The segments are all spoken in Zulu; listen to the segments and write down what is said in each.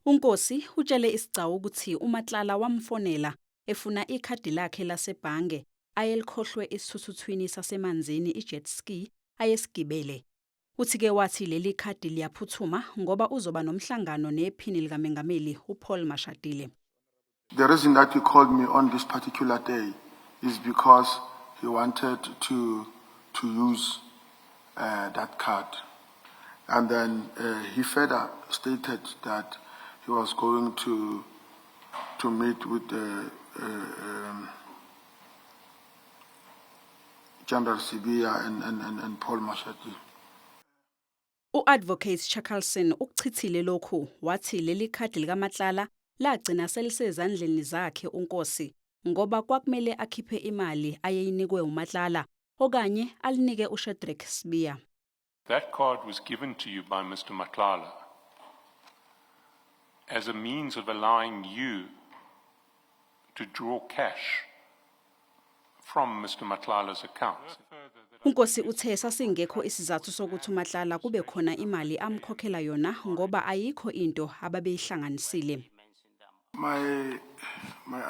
uNkosi utshele isigcawu ukuthi uMatlala wamfonela efuna ikhadi lakhe lasebhange ayelikhohlwe esithuthwini sasemanzini ijet ski ayesigibele. Uthi-ke wathi leli khadi liyaphuthuma ngoba uzoba nomhlangano nephini likamengameli uPaul Mashatile. The reason that he called me on this particular day is because he wanted to use that card. And then he further stated that he was going to meet with the General Sibiya and Paul Mashatile. U-Advocate Chakalson ukuchithile lokhu wathi leli khadi likaMatlala lagcina selisezandleni zakhe uNkosi ngoba kwakumele akhiphe imali ayeyinikwe uMatlala okanye alinike uShadrack Sibiya. That card was given to you by Mr. Matlala as a means of allowing you to draw cash from Mr. Matlala's account. uNkosi uthe sasingekho isizathu sokuthi uMatlala kube khona imali amkhokhela yona ngoba ayikho into ababeyihlanganisile. My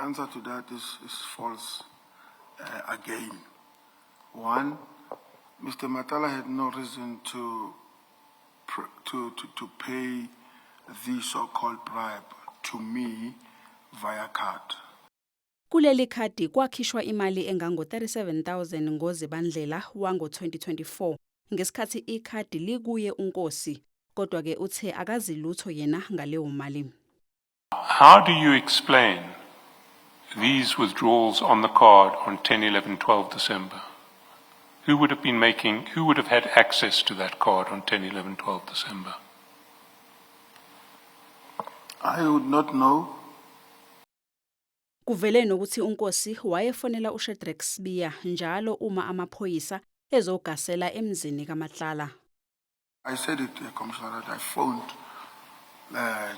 answer to that is false again. One, Mr. Matlala had no reason to pay the so-called bribe to me via card. Kuleli khadi kwakhishwa imali engango 37,000 ngoZibandlela wango-2024 ngesikhathi ikhadi likuye uNkosi kodwa ke uthe akazi lutho yena ngaleyo mali. How do you explain these withdrawals on the card on 10, 11, 12 December? Who would have had access to that card on 10, 11, 12 December? I would not know. Kuvele nokuthi uNkosi wayefonela uShadrack Sibiya njalo uma amaphoyisa ezogasela emzini kaMatlala. I said it, Commissioner, that I phoned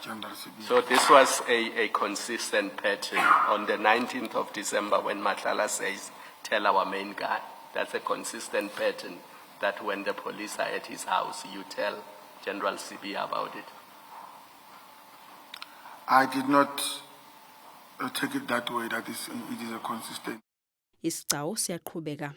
General Sibiya. So this was a consistent pattern on the 19th of December when Matlala says, tell our main guy. That's a consistent pattern that when the police are at his house, you tell General Sibiya about it. I did not take it that way, that it is a consistent. Isigcawu siyaqhubeka.